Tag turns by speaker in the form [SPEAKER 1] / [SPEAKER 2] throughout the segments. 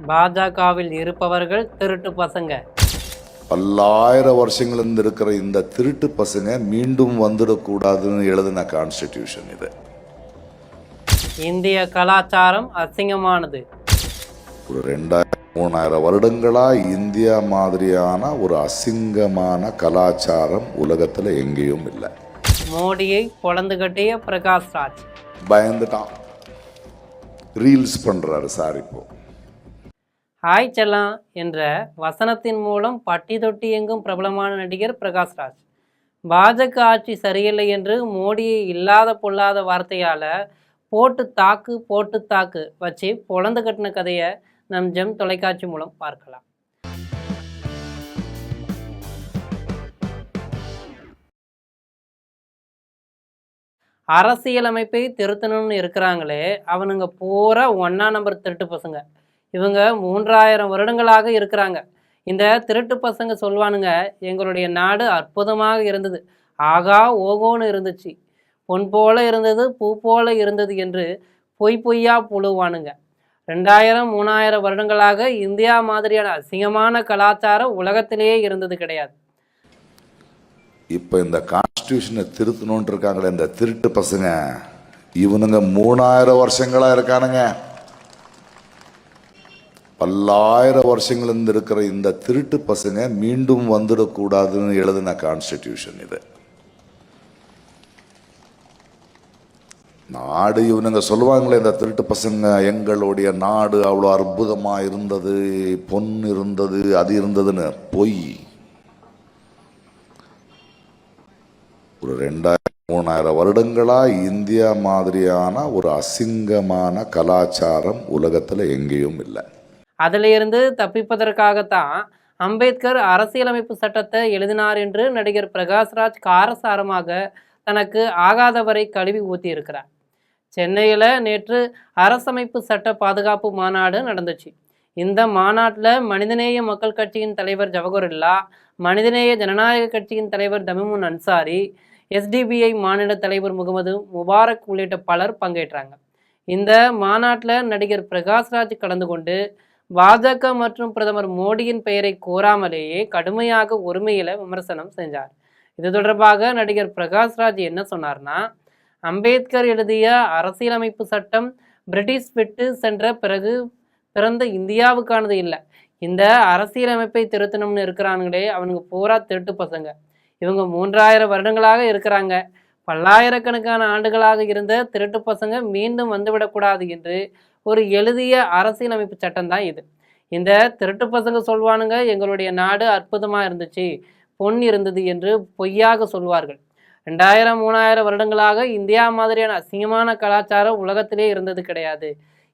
[SPEAKER 1] பாஜகவில் இருப்பவர்கள் திருட்டு பசங்க.
[SPEAKER 2] பல்லாயிரம் வருஷங்களிலிருந்து இருக்கிற இந்த திருட்டு பசங்க மீண்டும் வந்துடக்கூடாதுன்னு எழுதின கான்ஸ்டிடியூஷன் இது.
[SPEAKER 1] இந்திய கலாச்சாரம் அசிங்கமானது.
[SPEAKER 2] ஒரு 2000-3000 வருடங்களா இந்தியா மாதிரியான ஒரு அசிங்கமான கலாச்சாரம் உலகத்துல எங்கேயும் இல்லை.
[SPEAKER 1] மோடியை பொளந்து கட்டிய பிரகாஷ் ராஜ்
[SPEAKER 2] பயந்துட்டான், ரீல்ஸ் பண்றாரு சார். இப்போ
[SPEAKER 1] ஹாய் செல்லாம் என்ற வசனத்தின் மூலம் பட்டி தொட்டி எங்கும் பிரபலமான நடிகர் பிரகாஷ் ராஜ் பாஜக ஆட்சி சரியில்லை என்று மோடியை இல்லாத பொல்லாத வார்த்தையால் போட்டு தாக்கு வச்சு பொளந்து கட்டின கதையை நம் ஜெம் தொலைக்காட்சி மூலம் பார்க்கலாம். அரசியலமைப்பை திருத்தணும்னு இருக்கிறாங்களே அவனுங்க பூரா 1ஆம் நம்பர் திருட்டு பசங்க. இவங்க 3000 வருடங்களாக இருக்கிறாங்க. இந்த திருட்டு பசங்க சொல்வானுங்க, எங்களுடைய நாடு அற்புதமாக இருந்தது, ஆகா ஓகோன்னு இருந்துச்சு, பொன் போல இருந்தது, பூ போல இருந்தது என்று பொய்யா புழுவானுங்க. 2000-3000 வருடங்களாக இந்தியா மாதிரியான அசிங்கமான கலாச்சாரம் உலகத்திலேயே இருந்தது கிடையாது.
[SPEAKER 2] இப்போ இந்த கான்ஸ்டியூஷனை திருத்தணும்னு இருக்காங்களே இந்த திருட்டு பசங்க, இவனுங்க 3000 வருஷங்களா இருக்கானுங்க. பல்லாயிரம் வருஷங்களிலிருந்து இருக்கிற இந்த திருட்டு பசங்க மீண்டும் வந்துடக்கூடாதுன்னு எழுதின கான்ஸ்டிடியூஷன் இது. நாடு இவனுங்க சொல்லுவாங்களே இந்த திருட்டு பசங்க, எங்களுடைய நாடு அவ்வளோ அற்புதமா இருந்தது, பொன் இருந்தது, அது இருந்ததுன்னு பொய். ஒரு 2000-3000 வருடங்களா இந்தியா மாதிரியான ஒரு அசிங்கமான கலாச்சாரம் உலகத்துல எங்கேயும் இல்லை.
[SPEAKER 1] அதிலிருந்து தப்பிப்பதற்காகத்தான் அம்பேத்கர் அரசியலமைப்பு சட்டத்தை எழுதினார் என்று நடிகர் பிரகாஷ்ராஜ் காரசாரமாக தனக்கு ஆகாதவரை கழுவி ஊற்றி இருக்கிறார். சென்னையில் நேற்று அரசமைப்பு சட்ட பாதுகாப்பு மாநாடு நடந்துச்சு. இந்த மாநாட்டில் மனிதநேய மக்கள் கட்சியின் தலைவர் ஜவஹர்லா, மனிதநேய ஜனநாயக கட்சியின் தலைவர் தமிமுன் அன்சாரி, SDPI மாநில தலைவர் முகமது முபாரக் உள்ளிட்ட பலர் பங்கேற்றாங்க. இந்த மாநாட்டில் நடிகர் பிரகாஷ்ராஜ் கலந்து கொண்டு பாஜக மற்றும் பிரதமர் மோடியின் பெயரை கூறாமலேயே கடுமையாக ஒருமையில விமர்சனம் செஞ்சார். இது தொடர்பாக நடிகர் பிரகாஷ்ராஜ் என்ன சொன்னார்னா, அம்பேத்கர் எழுதிய அரசியலமைப்பு சட்டம் பிரிட்டிஷ் விட்டு சென்ற பிறகு பிறந்த இந்தியாவுக்கானது இல்லை. இந்த அரசியலமைப்பை திருத்தணும்னு இருக்கிறானுங்களே அவனுங்க பூரா திருட்டு பசங்க. இவங்க 3000 வருடங்களாக இருக்கிறாங்க. பல்லாயிரக்கணக்கான ஆண்டுகளாக இருந்த திருட்டு பசங்க மீண்டும் வந்துவிடக்கூடாது என்று ஒரு எழுதிய அரசியலமைப்பு சட்டம் தான் இது. இந்த திருட்டு பசங்க சொல்வானுங்க, எங்களுடைய நாடு அற்புதமாக இருந்துச்சு, பொன் இருந்தது என்று பொய்யாக சொல்வார்கள். 2000-3000 வருடங்களாக இந்தியா மாதிரியான அசிங்கமான கலாச்சாரம் உலகத்திலே இருந்தது கிடையாது.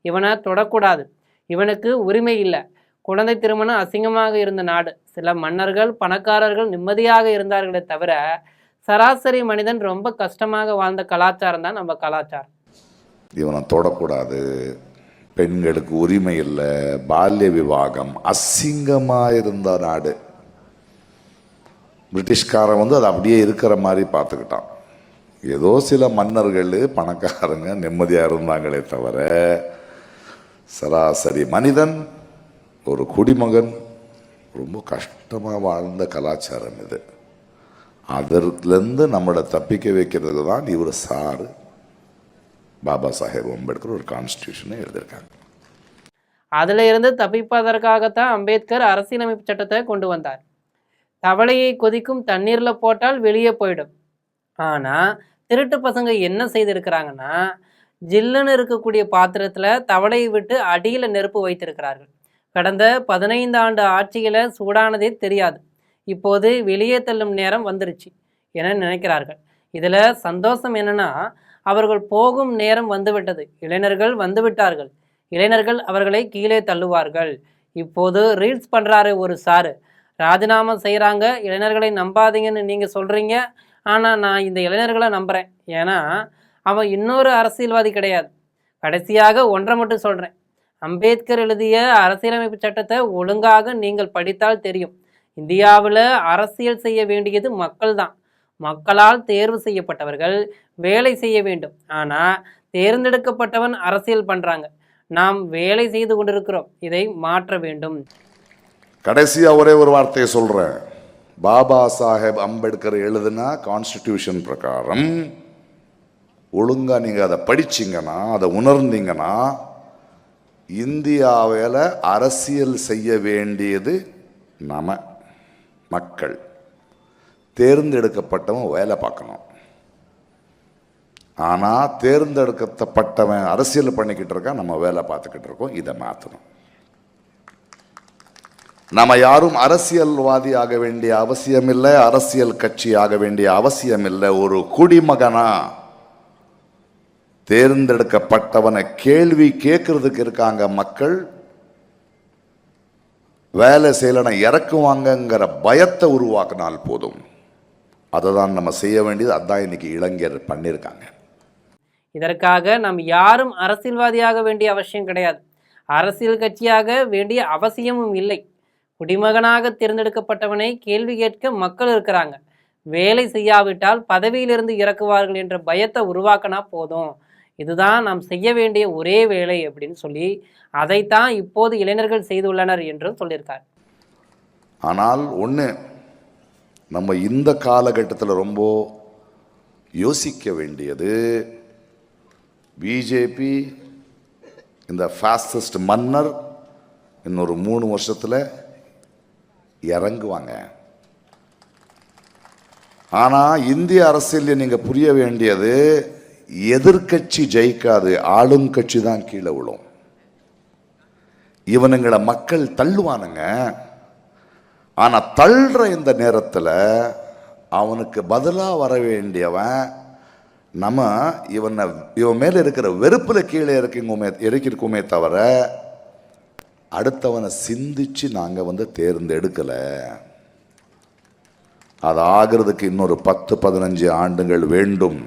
[SPEAKER 1] இவனை தொடக்கூடாது, இவனுக்கு உரிமை இல்லை. குழந்தை திருமணம் அசிங்கமாக இருந்த நாடு. சில மன்னர்கள் பணக்காரர்கள் நிம்மதியாக இருந்தார்களே தவிர சராசரி மனிதன் ரொம்ப கஷ்டமாக வாழ்ந்த கலாச்சாரம் தான் நம்ம கலாச்சாரம்.
[SPEAKER 2] இவனை தொடக்கூடாது, பெண்களுக்கு உரிமை இல்லை, பால்ய விவாகம், அசிங்கமா இருந்த நாடு. பிரிட்டிஷ்காரன் அதை அப்படியே இருக்கிற மாதிரி பார்த்துக்கிட்டான். ஏதோ சில மன்னர்கள் பணக்காரங்க நிம்மதியா இருந்தாங்களே தவிர சராசரி மனிதன், ஒரு குடிமகன் ரொம்ப கஷ்டமா வாழ்ந்த கலாச்சாரம் இது. அதிலிருந்து நம்மளை தப்பிக்க வைக்கிறதுக்கு தான் இவர் சாரு பாபா சாஹேப் அம்பேத்கர் ஒரு கான்ஸ்டியூஷனை எழுதியிருக்காங்க.
[SPEAKER 1] அதில் இருந்து தப்பிப்பதற்காகத்தான் அம்பேத்கர் அரசியலமைப்பு சட்டத்தை கொண்டு வந்தார். தவளையை கொதிக்கும் தண்ணீரில் போட்டால் வெளியே போயிடும். ஆனால் திருட்டு பசங்க என்ன செய்திருக்கிறாங்கன்னா, ஜில்லுன்னு இருக்கக்கூடிய பாத்திரத்தில் தவளையை விட்டு அடியில் நெருப்பு வைத்திருக்கிறார்கள். கடந்த 15 ஆண்டு ஆட்சியில் சூடானதே தெரியாது, இப்போது வெளியே தள்ளும் நேரம் வந்துருச்சு என நினைக்கிறார்கள். இதில் சந்தோஷம் என்னன்னா, அவர்கள் போகும் நேரம் வந்துவிட்டது, இளைஞர்கள் வந்துவிட்டார்கள், இளைஞர்கள் அவர்களை கீழே தள்ளுவார்கள். இப்போது ரீல்ஸ் பண்ணுறாரு ஒரு சாரு, ராஜினாமா செய்கிறாங்க, இளைஞர்களை நம்பாதீங்கன்னு நீங்கள் சொல்கிறீங்க, ஆனால் நான் இந்த இளைஞர்களை நம்புகிறேன், ஏன்னா அவன் இன்னொரு அரசியல்வாதி கிடையாது. கடைசியாக ஒன்றை மட்டும் சொல்கிறேன், அம்பேத்கர் எழுதிய அரசியலமைப்பு சட்டத்தை ஒழுங்காக நீங்கள் படித்தால் தெரியும். இந்தியாவில் அரசியல் செய்ய வேண்டியது மக்கள் தான். மக்களால் தேர்வு செய்யப்பட்டவர்கள் வேலை செய்ய வேண்டும். ஆனால் தேர்ந்தெடுக்கப்பட்டவன் அரசியல் பண்ணுறாங்க. நாம் வேலை செய்து கொண்டிருக்கிறோம். இதை மாற்ற வேண்டும்.
[SPEAKER 2] கடைசியா ஒரே ஒரு வார்த்தையை சொல்றேன். பாபா சாஹேப் அம்பேத்கர் எழுதின கான்ஸ்டிடியூஷன் பிரகாரம் ஒழுங்கா நீங்க அதை படிச்சீங்கன்னா, அதை உணர்ந்தீங்கன்னா, இந்தியாவில் அரசியல் செய்ய வேண்டியது நம்ம மக்கள். தேர்ந்தெடுக்கப்பட்டவன் வேலை பார்க்கணும். ஆனால் தேர்ந்தெடுக்கப்பட்டவன் அரசியல் பண்ணிக்கிட்டு இருக்கான், நம்ம வேலை பார்த்துக்கிட்டு இருக்கோம். இதை மாற்றணும். நம்ம யாரும் அரசியல்வாதி ஆக வேண்டிய அவசியம் இல்லை, அரசியல் கட்சி ஆக வேண்டிய அவசியம் இல்லை. ஒரு குடிமகனா தேர்ந்தெடுக்கப்பட்டவனை கேள்வி கேட்கறதுக்கு இருக்காங்க மக்கள். வேலை செய்யலனா இறக்குவாங்கங்கிற பயத்தை உருவாக்கினால் போதும். அதை தான் நம்ம செய்ய வேண்டியது. அதான் இன்னைக்கு இளைஞர் பண்ணியிருக்காங்க.
[SPEAKER 1] இதற்காக நாம் யாரும் அரசியல்வாதியாக வேண்டிய அவசியம் கிடையாது. அரசியல் கட்சியாக வேண்டிய அவசியமும் இல்லை. குடிமகனாக தேர்ந்தெடுக்கப்பட்டவனை கேள்வி கேட்க மக்கள் இருக்கிறாங்க. வேலை செய்யாவிட்டால் பதவியிலிருந்து இறக்குவார்கள் என்ற பயத்தை உருவாக்கினா போதும். இதுதான் நாம் செய்ய வேண்டிய ஒரே வேலை அப்படின்னு சொல்லி அதைத்தான் இப்போது இளைஞர்கள் செய்துள்ளனர் என்றும் சொல்லியிருக்கார்.
[SPEAKER 2] ஆனால் ஒன்று, நம்ம இந்த காலகட்டத்தில் ரொம்ப யோசிக்க வேண்டியது, பிஜேபி இந்த ஃபாசிஸ்ட் மன்னர் இன்னொரு 3 வருஷத்தில் இறங்குவாங்க. ஆனால் இந்திய அரசியலில் நீங்கள் புரிய வேண்டியது, எதிர்கட்சி ஜெயிக்காது, ஆளுங்கட்சி தான் கீழே விழும். இவனுங்களை மக்கள் தள்ளுவானுங்க. ஆனால் தள்ளுற இந்த நேரத்தில் அவனுக்கு பதிலாக வர வேண்டியவன் நம்ம இவன் மேலே இருக்கிற வெறுப்பில் கீழே இறக்கிருக்குமே தவிர அடுத்தவனை சிந்திச்சு நாங்கள் தேர்ந்தெடுக்கலை. அது ஆகிறதுக்கு இன்னொரு 10-15 ஆண்டுகள் வேண்டும்.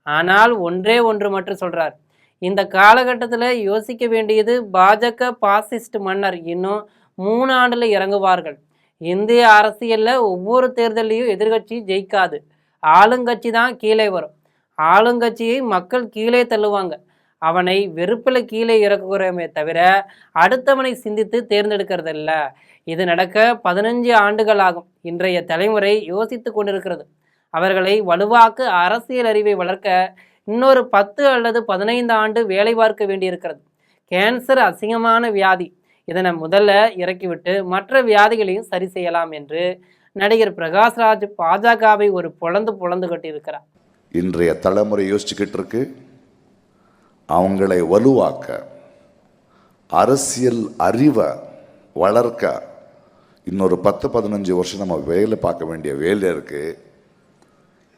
[SPEAKER 1] ஆனால் ஒன்றே ஒன்று மட்டும் சொல்றார். இந்த காலகட்டத்தில் யோசிக்க வேண்டியது, பாஜக பாசிஸ்ட் மன்னர் இன்னும் 3 ஆண்டுல இறங்குவார்கள். இந்திய அரசியல்ல ஒவ்வொரு தேர்தலையும் எதிர்கட்சி ஜெயிக்காது, ஆளுங்கட்சி தான் கீழே வரும். ஆளுங்கட்சியை மக்கள் கீழே தள்ளுவாங்க. அவனை வெறுப்பில் கீழே இறக்குகிறோமே தவிர அடுத்தவனை சிந்தித்து தேர்ந்தெடுக்கிறதில்ல. இது நடக்க 15 ஆண்டுகள் ஆகும். இன்றைய தலைமுறை யோசித்து கொண்டிருக்கிறது. அவர்களை வலுவாக்க அரசியல் அறிவை வளர்க்க இன்னொரு 10 அல்லது 15 ஆண்டு வேலை பார்க்க வேண்டியிருக்கிறது. கேன்சர் அசிங்கமான வியாதி. இதனை முதல்ல இறக்கிவிட்டு மற்ற வியாதிகளையும் சரி செய்யலாம் என்று நடிகர் பிரகாஷ்ராஜ் பாஜகவை ஒரு பொழந்து கட்டியிருக்கிறார்.
[SPEAKER 2] இன்றைய தலைமுறை யோசிச்சுக்கிட்டு இருக்கு. அவங்களை வலுவாக்க, அரசியல் அறிவை வளர்க்க இன்னொரு 10-15 வருஷம் நம்ம வேலை பார்க்க வேண்டிய வேலை இருக்கு.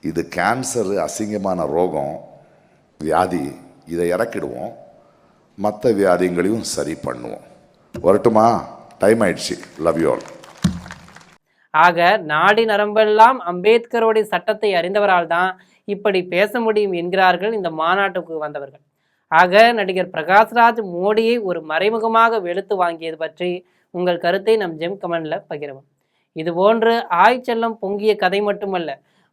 [SPEAKER 2] இது கேன்சர், அசிங்கமான ரோகம், வியாதி. இதை இறக்கிடுவோம், மற்ற வியாதிகளையும் சரி பண்ணுவோம். வரட்டுமா? டைம் ஆயிடுச்சு. Love you all.
[SPEAKER 1] ஆக நாடி நரம்பெல்லாம் அம்பேத்கருடைய சட்டத்தை அறிந்தவரால் தான் இப்படி பேச முடியும் என்கிறார்கள் இந்த மாநாட்டுக்கு வந்தவர்கள். ஆக நடிகர் பிரகாஷ்ராஜ் மோடியை ஒரு மறைமுகமாக வெளுத்து வாங்கியது பற்றி உங்கள் கருத்தை நம் ஜெம் கமெண்ட்ல பகிரவும். இதுபோன்று ஆய்ச்செல்லம் பொங்கிய கதை மட்டுமல்ல,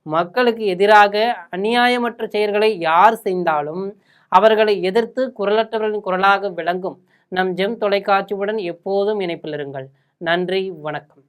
[SPEAKER 1] மக்களுக்கு எதிராக அநியாயமற்ற செயல்களை யார் செய்தாலும் அவர்களை எதிர்த்து குரலற்றவர்களின் குரலாக விளங்கும் நம் ஜெம் தொலைக்காட்சியுடன் எப்போதும் இணைப்பில் இருங்கள். நன்றி, வணக்கம்.